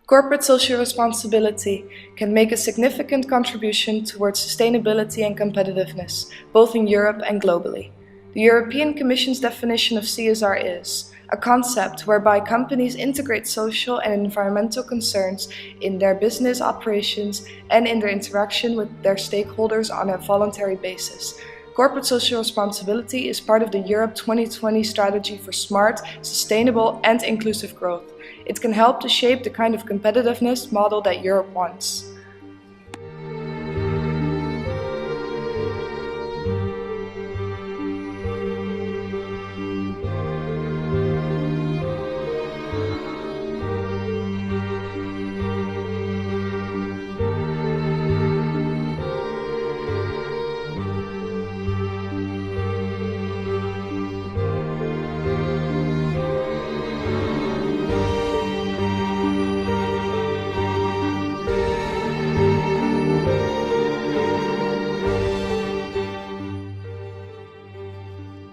Corporate social responsibility can make a significant contribution towards sustainability and competitiveness, both in Europe and globally. The European Commission's definition of CSR is a concept whereby companies integrate social and environmental concerns in their business operations and in their interaction with their stakeholders on a voluntary basis. Corporate social responsibility is part of the Europe 2020 strategy for smart, sustainable and inclusive growth. It can help to shape the kind of competitiveness model that Europe wants.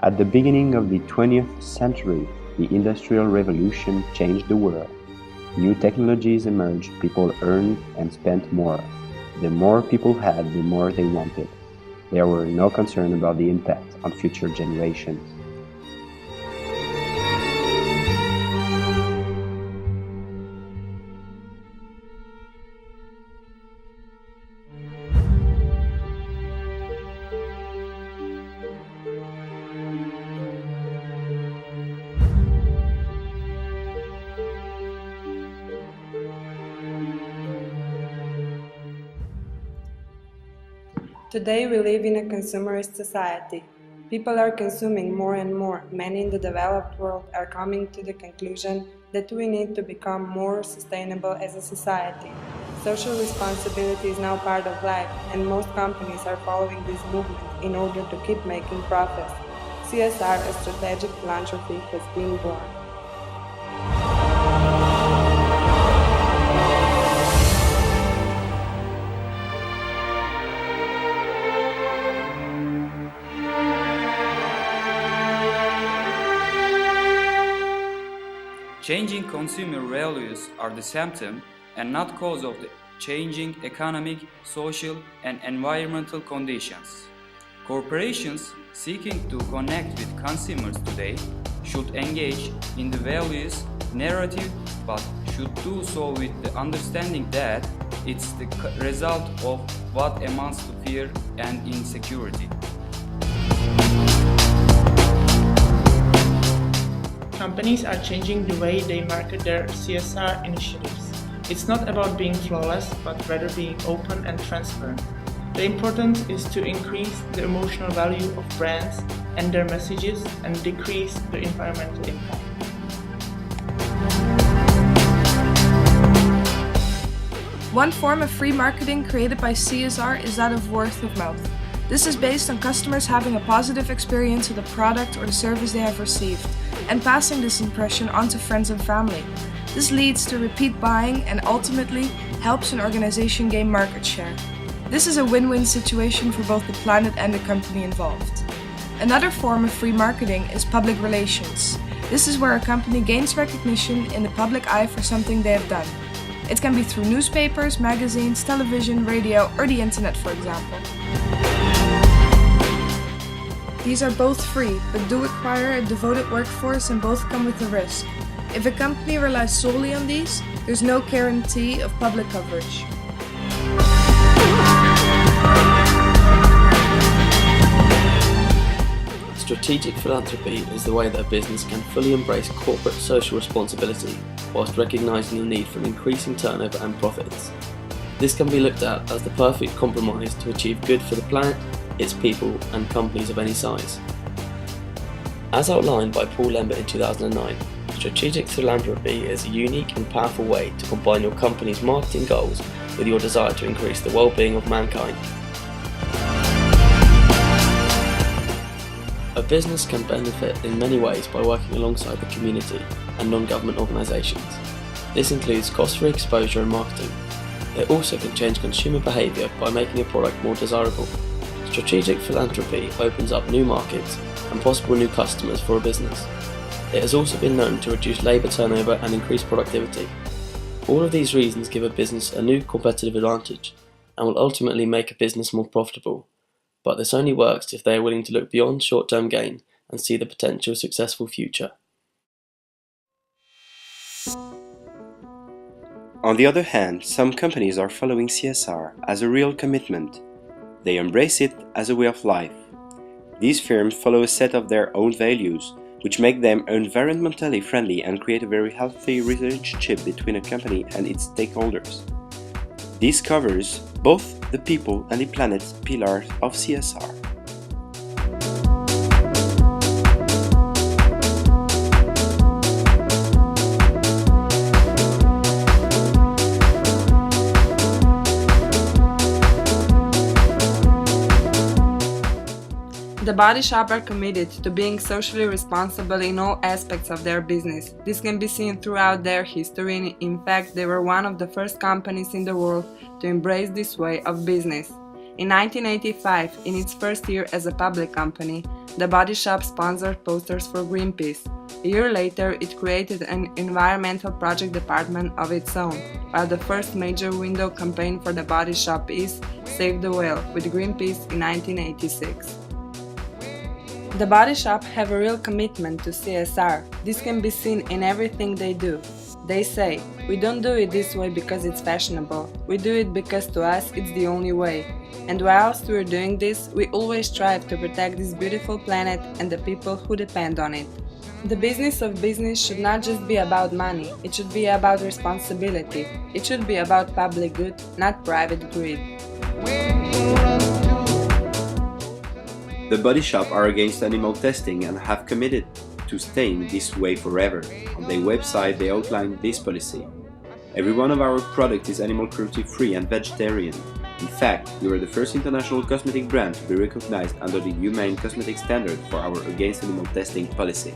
At the beginning of the 20th century, the Industrial Revolution changed the world. New technologies emerged, people earned and spent more. The more people had, the more they wanted. There were no concern about the impact on future generations. Today we live in a consumerist society. People are consuming more and more. Many in the developed world are coming to the conclusion that we need to become more sustainable as a society. Social responsibility is now part of life, and most companies are following this movement in order to keep making profits. CSR, a strategic philanthropy, has been born. Changing consumer values are the symptom and not cause of the changing economic, social and environmental conditions. Corporations seeking to connect with consumers today should engage in the values narrative, but should do so with the understanding that it's the result of what amounts to fear and insecurity. Companies are changing the way they market their CSR initiatives. It's not about being flawless, but rather being open and transparent. The importance is to increase the emotional value of brands and their messages and decrease the environmental impact. One form of free marketing created by CSR is that of word of mouth. This is based on customers having a positive experience with the product or the service they have received, and passing this impression on to friends and family. This leads to repeat buying and ultimately helps an organization gain market share. This is a win-win situation for both the planet and the company involved. Another form of free marketing is public relations. This is where a company gains recognition in the public eye for something they have done. It can be through newspapers, magazines, television, radio, or the internet, for example. These are both free, but do require a devoted workforce and both come with a risk. If a company relies solely on these, there's no guarantee of public coverage. Strategic philanthropy is the way that a business can fully embrace corporate social responsibility whilst recognising the need for increasing turnover and profits. This can be looked at as the perfect compromise to achieve good for the planet, its people and companies of any size. As outlined by Paul Lambert in 2009, strategic philanthropy is a unique and powerful way to combine your company's marketing goals with your desire to increase the well-being of mankind. A business can benefit in many ways by working alongside the community and non-government organisations. This includes cost-free exposure and marketing. It also can change consumer behaviour by making a product more desirable. Strategic philanthropy opens up new markets and possible new customers for a business. It has also been known to reduce labour turnover and increase productivity. All of these reasons give a business a new competitive advantage and will ultimately make a business more profitable, but this only works if they are willing to look beyond short-term gain and see the potential successful future. On the other hand, some companies are following CSR as a real commitment. They embrace it as a way of life. These firms follow a set of their own values, which make them environmentally friendly and create a very healthy relationship between a company and its stakeholders. This covers both the people and the planet pillars of CSR. The Body Shop are committed to being socially responsible in all aspects of their business. This can be seen throughout their history. In fact, they were one of the first companies in the world to embrace this way of business. In 1985, in its first year as a public company, the Body Shop sponsored posters for Greenpeace. A year later, it created an environmental project department of its own, while the first major window campaign for the Body Shop is Save the Whale with Greenpeace in 1986. The Body Shop have a real commitment to CSR. This can be seen in everything they do. They say, we don't do it this way because it's fashionable, we do it because to us it's the only way. And whilst we're doing this, we always strive to protect this beautiful planet and the people who depend on it. The business of business should not just be about money, it should be about responsibility. It should be about public good, not private greed. The Body Shop are against animal testing and have committed to staying this way forever. On their website they outline this policy. Every one of our products is animal cruelty-free and vegetarian. In fact, we were the first international cosmetic brand to be recognized under the Humane Cosmetic Standard for our against animal testing policy.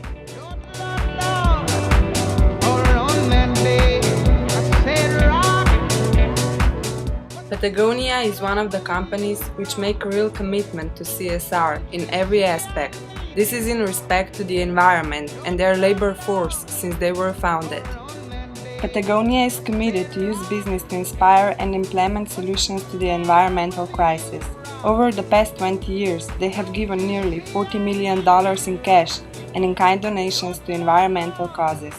Patagonia is one of the companies which make a real commitment to CSR in every aspect. This is in respect to the environment and their labor force since they were founded. Patagonia is committed to use business to inspire and implement solutions to the environmental crisis. Over the past 20 years, they have given nearly $40 million in cash and in-kind donations to environmental causes.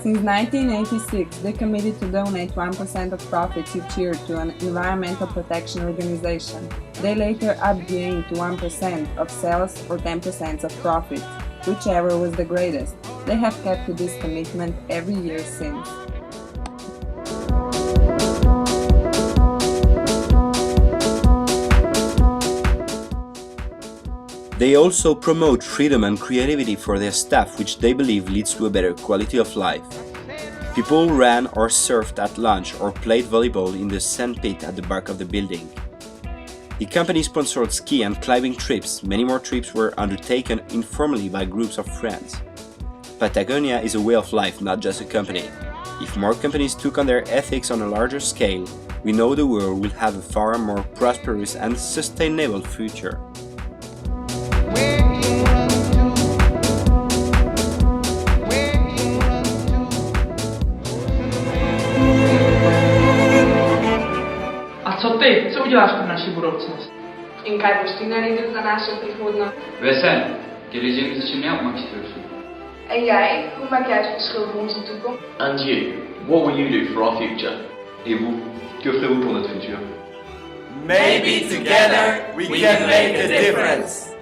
Since 1986, they committed to donate 1% of profits each year to an environmental protection organization. They later upped the aim to 1% of sales or 10% of profits, whichever was the greatest. They have kept to this commitment every year since. They also promote freedom and creativity for their staff, which they believe leads to a better quality of life. People ran or surfed at lunch or played volleyball in the sand pit at the back of the building. The company sponsored ski and climbing trips. Many more trips were undertaken informally by groups of friends. Patagonia is a way of life, not just a company. If more companies took on their ethics on a larger scale, we know the world will have a far more prosperous and sustainable future. Co ty? Co uděláš pro naši budoucnost? In kaj boš ti naredil za našo prihodnost? Wesen, je regime dat je mij op mag sturen. En jij, hoe maak jij het verschil voor onze toekomst? And you, what will you do for our future? Et vous, que ferez-vous pour notre futur? Maybe together we can make a difference.